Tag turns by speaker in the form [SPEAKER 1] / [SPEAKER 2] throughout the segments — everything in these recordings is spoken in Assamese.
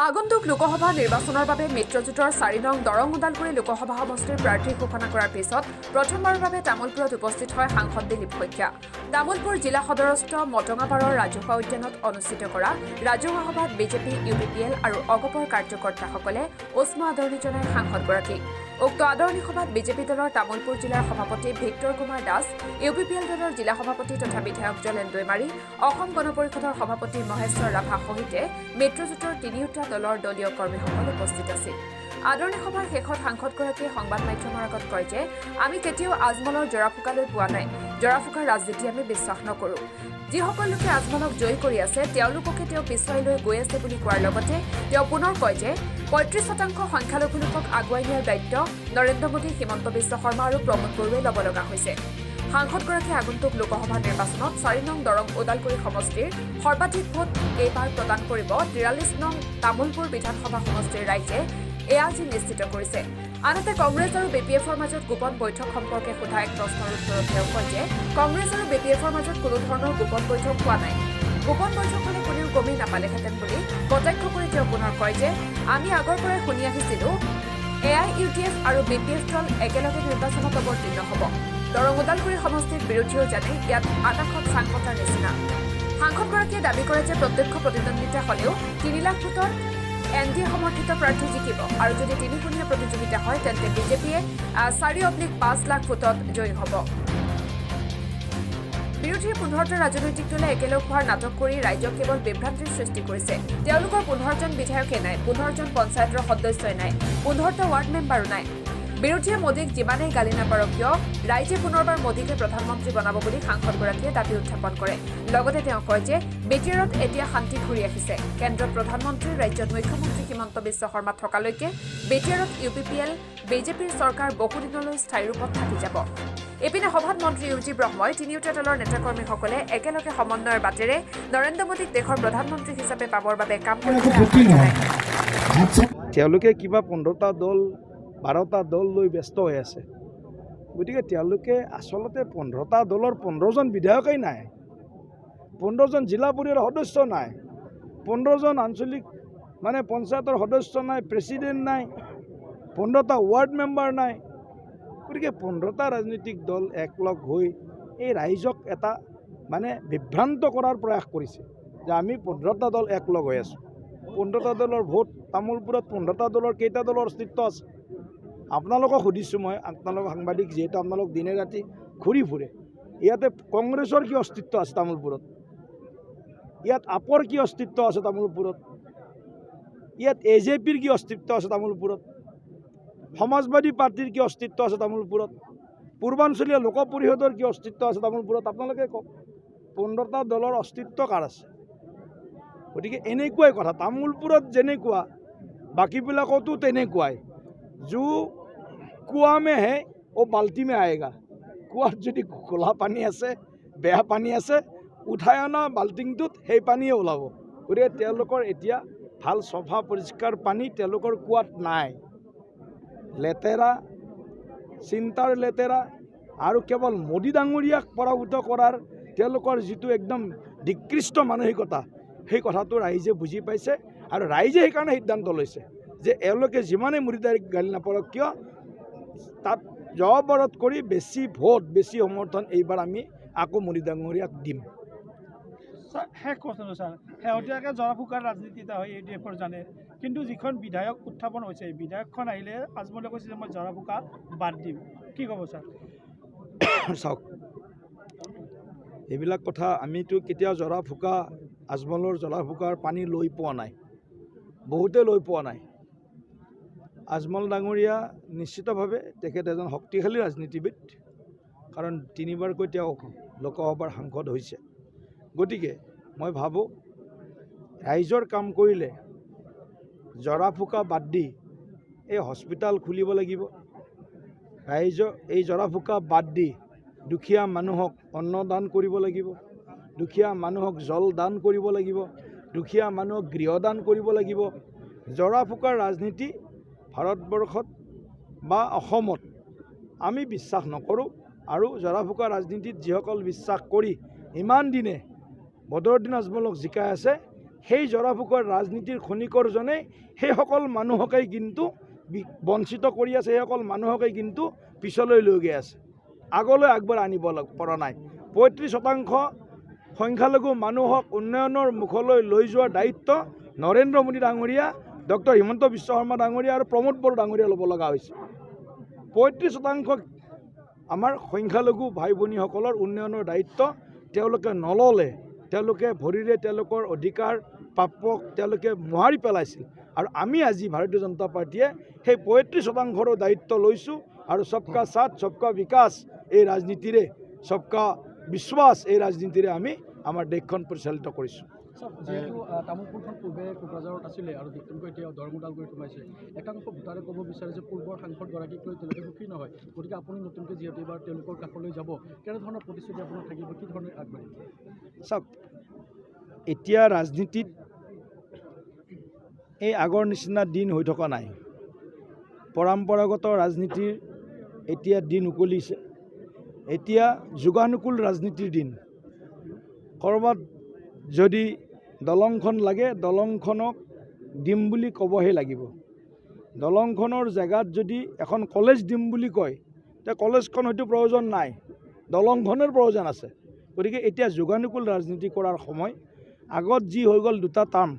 [SPEAKER 1] আগন্তুক লোকসভা নিৰ্বাচনৰ বাবে মিত্ৰজোঁটৰ 4 নং দৰং ওদালগুৰি লোকসভা সমষ্টিৰ প্ৰাৰ্থী ঘোষণা কৰাৰ পিছত প্ৰথমবাৰৰ বাবে তামুলপুৰত উপস্থিত হয় সাংসদ দিলীপ শইকীয়া। তামুলপুৰ জিলা সদৰস্থ মটঙাপাৰৰ ৰাজহুৱা উদ্যানত অনুষ্ঠিত কৰা ৰাজহুৱা সভাত বিজেপি, UPPL আৰু অগপৰ কাৰ্যকৰ্তাসকলে উষ্ম আদৰণি জনায় সাংসদগৰাকীক। উক্ত আদৰণি সভাত বিজেপি দলৰ তামুলপুৰ জিলাৰ সভাপতি ভিক্টৰ কুমাৰ দাস, UPPL দলৰ জিলা সভাপতি তথা বিধায়ক জলেন দৈমাৰী, অসম গণ পৰিষদৰ সভাপতি মহেশ্বৰ ৰাভা সহিতে মিত্ৰজোঁটৰ তিনিওটা দলৰ দলীয় কৰ্মীসকল উপস্থিত আছিল। আদৰণি সভাৰ শেষত সাংসদগৰাকীয়ে সংবাদ মাধ্যমৰ আগত কয় যে আমি কেতিয়াও আজমলৰ জৰাফুকালৈ পোৱা নাই। জৰাফুকাৰ ৰাজনীতি আমি বিশ্বাস নকৰোঁ। যিসকল লোকে আজমলক জয়ী কৰি আছে তেওঁলোককে তেওঁ পিছুৱাই লৈ গৈ আছে বুলি কোৱাৰ লগতে তেওঁ পুনৰ কয় যে ৩৫% সংখ্যালঘু লোকক আগুৱাই নিয়াৰ দায়িত্ব নৰেন্দ্ৰ মোদী, হিমন্ত বিশ্ব শৰ্মা আৰু প্ৰমোদ বড়োৱে ল'ব লগা হৈছে। সাংসদগৰাকীয়ে আগন্তুক লোকসভা নিৰ্বাচনত 4 নং দৰং ওদালগুৰি সমষ্টিৰ সৰ্বাধিক ভোট এইবাৰ প্ৰদান কৰিব 43 নং তামুলপুৰ বিধানসভা সমষ্টিৰ ৰাইজে এয়া আজি নিশ্চিত কৰিছে। আনহাতে কংগ্ৰেছ আৰু BPFৰ মাজত গোপন বৈঠক সম্পৰ্কে সোধা এক প্ৰশ্নৰ উত্তৰত তেওঁ কয় যে কংগ্ৰেছ আৰু BPFৰ মাজত কোনো ধৰণৰ গোপন বৈঠক হোৱা নাই। গোপন বৈঠক হ'লে কোনেও গমেই নাপালেহেঁতেন বুলি কটাক্ষ কৰি তেওঁ পুনৰ কয় যে আমি আগৰ পৰাই শুনি আহিছিলোঁ AIUDF আৰু BPF দল একেলগে নিৰ্বাচনত অৱতীৰ্ণ হ'ব। দৰং ওদালগুৰি সমষ্টিৰ বিৰোধীও জানে ইয়াত আকাশত চাং পতাৰ নিচিনা। সাংসদগৰাকীয়ে দাবী কৰে যে প্ৰত্যক্ষ প্ৰতিদ্বন্দ্বিতা হ'লেও 3 লাখ ভোটত NDA সমৰ্থিত প্ৰাৰ্থী জিকিব আৰু যদি 3-কোণীয়া প্ৰতিযোগিতা হয় তেন্তে বিজেপিয়ে 4/5 লাখ ভোটত জয়ী হ'ব। বিৰোধীয়ে 15টা ৰাজনৈতিক দলে একেলগ হোৱাৰ নাটক কৰি ৰাইজক কেৱল বিভ্ৰান্তিৰ সৃষ্টি কৰিছে। তেওঁলোকৰ 15জন বিধায়কে নাই, 15জন পঞ্চায়তৰ সদস্যই নাই, 15টা ৱাৰ্ড মেম্বাৰো নাই। বিৰোধীয়ে মোদীক যিমানেই গালি নাপাৰক কিয় ৰাইজে পুনৰবাৰ মোদীকে প্ৰধানমন্ত্ৰী বনাব বুলি সাংসদগৰাকীয়ে দাবী উত্থাপন কৰে। লগতে তেওঁ কয় যে BTRত এতিয়া শান্তি ঘূৰি আহিছে। কেন্দ্ৰত প্ৰধানমন্ত্ৰী, ৰাজ্যত মুখ্যমন্ত্ৰী হিমন্ত বিশ্ব শৰ্মা থকালৈকে BTRত UPPL, BJPৰ চৰকাৰ বহুদিনলৈ স্থায়ী ৰূপত থাকি যাব। ইপিনে সভাত মন্ত্ৰী UG ব্ৰহ্মই তিনিওটা দলৰ নেতাকৰ্মীসকলে একেলগে সমন্বয়ৰ বাটেৰে নৰেন্দ্ৰ মোদীক দেশৰ প্ৰধানমন্ত্ৰী হিচাপে পাবৰ বাবে কাম কৰিবলৈ
[SPEAKER 2] তেওঁলোকে কিবা 15টা দল 12টা দল লৈ ব্যস্ত হৈ আছে। গতিকে তেওঁলোকে আচলতে 15টা দলৰ 15জন বিধায়কেই নাই, 15জন জিলা পৰিষদৰ সদস্য নাই, 15জন আঞ্চলিক পঞ্চায়তৰ সদস্য নাই, প্ৰেচিডেণ্ট নাই, 15টা ৱাৰ্ড মেম্বাৰ নাই। গতিকে 15টা ৰাজনৈতিক দল একলগ হৈ এই ৰাইজক এটা বিভ্ৰান্ত কৰাৰ প্ৰয়াস কৰিছে যে আমি 15টা দল একলগ হৈ আছোঁ। 15টা দলৰ ভোট তামোলপুৰত 15টা দলৰ কেইটা দলৰ অস্তিত্ব আছে? আপোনালোকক সুধিছোঁ মই, আপোনালোক সাংবাদিক যিহেতু আপোনালোক দিনে ৰাতি ঘূৰি ফুৰে, ইয়াতে কংগ্ৰেছৰ কি অস্তিত্ব আছে তামোলপুৰত? ইয়াত আপৰ কি অস্তিত্ব আছে তামোলপুৰত? ইয়াত AJPৰ কি অস্তিত্ব আছে তামোলপুৰত? সমাজবাদী পাৰ্টিৰ কি অস্তিত্ব আছে তামোলপুৰত? পূৰ্বাঞ্চলীয় লোক পৰিষদৰ কি অস্তিত্ব আছে তামোলপুৰত? আপোনালোকে কওক, 15টা দলৰ অস্তিত্ব কাৰ আছে? গতিকে এনেকুৱাই কথা, তামোলপুৰত যেনেকুৱা বাকীবিলাকতো তেনেকুৱাই। जो कुआ में है वो बाल्टी में आएगा। कुआत যদি খোলা পানী আছে, বেয়া পানী আছে, উঠাই অনা বাল্টিংটোত সেই পানীয়ে ওলাব। গতিকে তেওঁলোকৰ এতিয়া ভাল চফা পৰিষ্কাৰ পানী তেওঁলোকৰ কুৱাত নাই। লেতেৰা, চিন্তাৰ লেতেৰা আৰু কেৱল মোদী ডাঙৰীয়াক পৰাভূত কৰাৰ তেওঁলোকৰ যিটো একদম নিকৃষ্ট মানসিকতা, সেই কথাটো ৰাইজে বুজি পাইছে আৰু ৰাইজে সেইকাৰণে সিদ্ধান্ত লৈছে যে এওঁলোকে যিমানেই মুৰিদাৰীক গালি নাপাৰক কিয় তাত জবাবত কৰি বেছি ভোট, বেছি সমৰ্থন এইবাৰ আমি আকৌ মোদী ডাঙৰীয়াক দিম।
[SPEAKER 3] শেষ কথা ছাৰ, শেহতীয়াকৈ জৰাফুকাৰ ৰাজনীতি এটা হয় ADFৰ জানে, কিন্তু যিখন বিধায়ক উত্থাপন হৈছে বিধায়কখন আহিলে আজমলে কৈছে যে মই জৰাফুকা বাদ দিম, কি ক'ব ছাৰ?
[SPEAKER 2] চাওক, এইবিলাক কথা আমিতো কেতিয়াও জৰাফুকা, আজমলৰ জৰাফুকাৰ পানী লৈ পোৱা নাই, বহুতে লৈ পোৱা নাই। আজমল ডাঙৰীয়া নিশ্চিতভাৱে তেখেত এজন শক্তিশালী ৰাজনীতিবিদ, কাৰণ 3বাৰকৈ তেওঁ লোকসভাৰ সাংসদ হৈছে। গতিকে মই ভাবোঁ ৰাইজৰ কাম কৰিলে জৰাফুকা বাদ দি এই হস্পিটাল খুলিব লাগিব। ৰাইজৰ এই জৰাফুকা বাদ দি দুখীয়া মানুহক অন্নদান কৰিব লাগিব, দুখীয়া মানুহক জল দান কৰিব লাগিব, দুখীয়া মানুহক গৃহদান কৰিব লাগিব। জৰাফুকাৰ ৰাজনীতি ভাৰতবৰ্ষত বা অসমত আমি বিশ্বাস নকৰোঁ আৰু জৰাফুকা ৰাজনীতিত যিসকল বিশ্বাস কৰি ইমান দিনে বদৰুদ্দিন আজমলক জিকাই আছে সেই জৰাফুকাৰ ৰাজনীতিৰ খনিকৰজনে সেইসকল মানুহকেই কিন্তু বঞ্চিত কৰি আছে, সেইসকল মানুহকেই কিন্তু পিছলৈ লৈ গৈ আছে, আগলৈ আগবঢ়াই আনিব পৰা নাই। 35% সংখ্যালঘু মানুহক উন্নয়নৰ মুখলৈ লৈ যোৱাৰ দায়িত্ব নৰেন্দ্ৰ মোদী ডাঙৰীয়া, ডক্টৰ হিমন্ত বিশ্ব শৰ্মা ডাঙৰীয়া আৰু প্ৰমোদ বড়ো ডাঙৰীয়া ল'ব লগা হৈছে। 35% আমাৰ সংখ্যালঘু ভাই ভনীসকলৰ উন্নয়নৰ দায়িত্ব তেওঁলোকে নল'লে, তেওঁলোকে ভৰিৰে তেওঁলোকৰ অধিকাৰ প্ৰাপক তেওঁলোকে মোহাৰি পেলাইছিল। আৰু আমি আজি ভাৰতীয় জনতা পাৰ্টীয়ে সেই 35%ৰো দায়িত্ব লৈছোঁ আৰু সবকা সাথ সবকা বিকাশ এই ৰাজনীতিৰে, সবকা বিশ্বাস এই ৰাজনীতিৰে আমি আমাৰ দেশখন পৰিচালিত কৰিছোঁ।
[SPEAKER 4] যেহেতু তামোলপুৰখন পূৰ্বে কোকৰাঝাৰত আছিলে আৰু নতুনকৈ এতিয়া দৰং ওদালগুৰিত সোমাইছে, একাংশ ভোটাৰে ক'ব বিচাৰে যে পূৰ্বৰ সাংসদগৰাকীক লৈ তেওঁলোকে সুখী নহয়, গতিকে আপুনি নতুনকৈ যিহেতু এইবাৰ তেওঁলোকৰ কাষলৈ যাব, কেনেধৰণৰ প্ৰতিশ্ৰুতি আপোনাৰ থাকিব, কি ধৰণে আগবাঢ়িব?
[SPEAKER 2] চাওক, এতিয়া ৰাজনীতিত এই আগৰ নিচিনা দিন হৈ থকা নাই। পৰম্পৰাগত ৰাজনীতিৰ এতিয়া দিন উকলিছে। এতিয়া যুগানুকূল ৰাজনীতিৰ দিন। ক'ৰবাত যদি দলংখন লাগে, দলংখনক দিম বুলি ক'বহে লাগিব। দলংখনৰ জেগাত যদি এখন কলেজ দিম বুলি কয়, তে কলেজখন হয়তো প্ৰয়োজন নাই, দলংখনৰ প্ৰয়োজন আছে। গতিকে এতিয়া যুগানুকূল ৰাজনীতি কৰাৰ সময়। আগত যি হৈ গ'ল 2টা টাৰ্ম,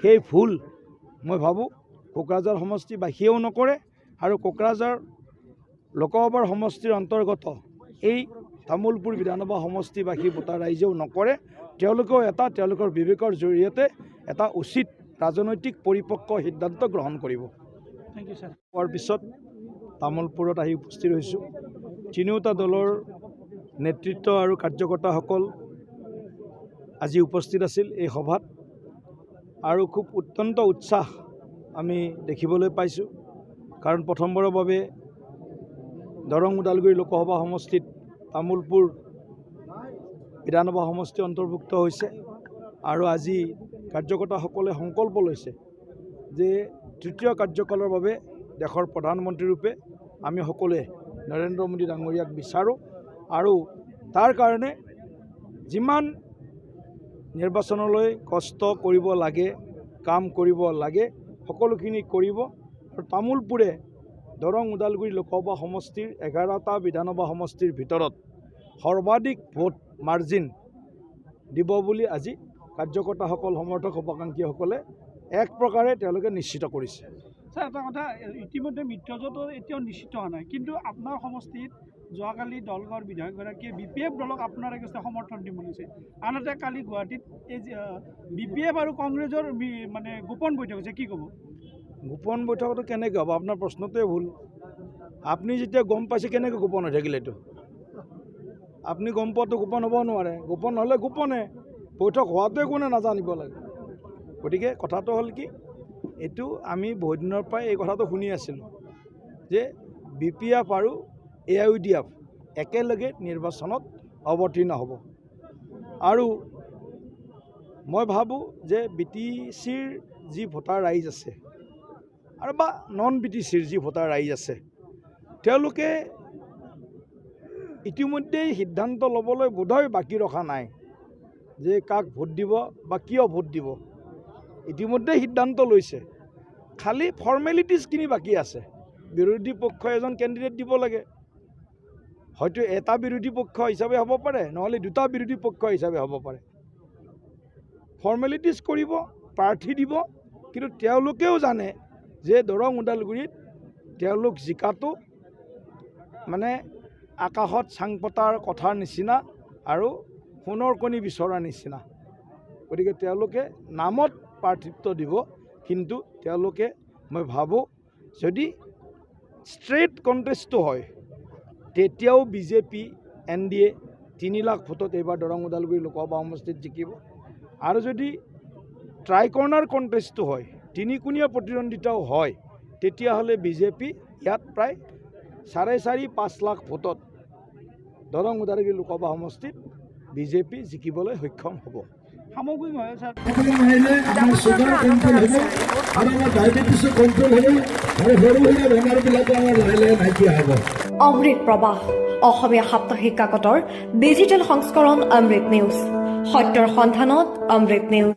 [SPEAKER 2] সেই ভুল মই ভাবোঁ কোকৰাঝাৰ সমষ্টিবাসীয়েও নকৰে আৰু কোকৰাঝাৰ লোকসভাৰ সমষ্টিৰ অন্তৰ্গত এই তামোলপুৰ বিধানসভা সমষ্টিবাসী ভোটাৰ ৰাইজেও নকৰে। তেওঁলোকেও তেওঁলোকৰ বিবেকৰ জৰিয়তে এটা উচিত ৰাজনৈতিক পৰিপক্ক সিদ্ধান্ত গ্ৰহণ কৰিব।
[SPEAKER 3] Thank you sir.
[SPEAKER 2] হোৱাৰ পিছত তামোলপুৰত আহি উপস্থিত হৈছোঁ। তিনিওটা দলৰ নেতৃত্ব আৰু কাৰ্যকৰ্তাসকল আজি উপস্থিত আছিল এই সভাত আৰু খুব অত্যন্ত উৎসাহ আমি দেখিবলৈ পাইছোঁ। কাৰণ প্ৰথমবাৰৰ বাবে দৰং ওদালগুৰি লোকসভা সমষ্টিত তামোলপুৰ বিধানসভা সমষ্টি অন্তৰ্ভুক্ত হৈছে আৰু আজি কাৰ্যকৰ্তাসকলে সংকল্প লৈছে যে তৃতীয় কাৰ্যকালৰ বাবে দেশৰ প্ৰধানমন্ত্ৰীৰূপে আমি সকলোৱে নৰেন্দ্ৰ মোদী ডাঙৰীয়াক বিচাৰোঁ আৰু তাৰ কাৰণে যিমান নিৰ্বাচনলৈ কষ্ট কৰিব লাগে, কাম কৰিব লাগে, সকলোখিনি কৰিব। আৰু তামোলপুৰে দৰং ওদালগুৰি লোকসভা সমষ্টিৰ 11টা বিধানসভা সমষ্টিৰ ভিতৰত সৰ্বাধিক ভোট মাৰ্জিন দিব বুলি আজি কাৰ্যকৰ্তাসকল, সমৰ্থক, শুভাকাংক্ষীসকলে এক প্ৰকাৰে তেওঁলোকে নিশ্চিত কৰিছে।
[SPEAKER 3] ছাৰ, এটা কথা, ইতিমধ্যে মিত্ৰজোঁটৰ এতিয়াও নিশ্চিত হোৱা নাই, কিন্তু আপোনাৰ সমষ্টিত যোৱাকালি দলগড় বিধায়কগৰাকীয়ে BPF দলক আপোনাৰ এগেইনষ্টে সমৰ্থন দিম বুলিছে। আনহাতে কালি গুৱাহাটীত এই BPF আৰু কংগ্ৰেছৰ মানে গোপন বৈঠক হৈছে, কি ক'ব?
[SPEAKER 2] গোপন বৈঠকটো কেনেকৈ হ'ব? আপোনাৰ প্ৰশ্নটোৱে ভুল। আপুনি যেতিয়া গম পাইছে কেনেকৈ গোপন হৈ থাকিলে? এইটো আপুনি গম পোৱাটো গোপন হ'ব নোৱাৰে। গোপন হ'লে গোপনে, বৈঠক হোৱাটোৱে কোনে নাজানিব লাগে। গতিকে কথাটো হ'ল কি, এইটো আমি বহুত দিনৰ পৰাই এই কথাটো শুনি আছিলোঁ যে BPF আৰু AIUDF একেলগে নিৰ্বাচনত অৱতীৰ্ণ হ'ব। আৰু মই ভাবোঁ যে BTCৰ যি ভোটাৰ ৰাইজ আছে আৰু বা নন BTCৰ যি ভোটাৰ ৰাইজ আছে, তেওঁলোকে ইতিমধ্যেই সিদ্ধান্ত ল'বলৈ বোধহয় বাকী ৰখা নাই যে কাক ভোট দিব বা কিয় ভোট দিব। ইতিমধ্যেই সিদ্ধান্ত লৈছে, খালি ফৰ্মেলিটিজখিনি বাকী আছে। বিৰোধী পক্ষ এজন কেণ্ডিডেট দিব লাগে, হয়তো এটা বিৰোধী পক্ষ হিচাপে হ'ব পাৰে, নহ'লে 2টা বিৰোধী পক্ষ হিচাপে হ'ব পাৰে। ফৰ্মেলিটিজ কৰিব, প্ৰাৰ্থী দিব, কিন্তু তেওঁলোকেও জানে যে দৰং ওদালগুৰিত তেওঁলোক জিকাটো মানে আকাশত চাং পতাৰ কথাৰ নিচিনা আৰু সোণৰ কণী বিচৰাৰ নিচিনা। গতিকে তেওঁলোকে নামত প্ৰাৰ্থিত্ব দিব, কিন্তু তেওঁলোকে মই ভাবোঁ যদি ষ্ট্ৰেইট কণ্টেষ্টটো হয় তেতিয়াও BJP NDA 3 লাখ ভোটত এইবাৰ দৰং ওদালগুৰি লোকসভা সমষ্টিত জিকিব। আৰু যদি ট্ৰাই কৰ্ণাৰ কণ্টেষ্টটো হয়, 3-কোণীয়া প্ৰতিদ্বন্দ্বিতাও হয়, তেতিয়াহ'লে BJP ইয়াত প্ৰায় 4.5-5 লাখ ভোটত দৰং ওদালগুৰি লোকসভা সমষ্টিত BJP জিকিবলৈ সক্ষম হ'ব।
[SPEAKER 3] সামগ্ৰিকভাৱে ছাৰ
[SPEAKER 5] আমাৰ চুগাৰ কণ্ট্ৰল হ'ব আৰু আমাৰ ডায়েবেটিছৰ কণ্ট্ৰল হ'ব আৰু সৰু সুৰা বেমাৰবিলাকো আমাৰ লাহে লাহে নাইকিয়া হ'ব।
[SPEAKER 6] অমৃত প্ৰবাহ অসমীয়া সাপ্তাহিক কাকতৰ ডিজিটেল সংস্কৰণ অমৃত নিউজ, সত্যৰ সন্ধানত অমৃত নিউজ।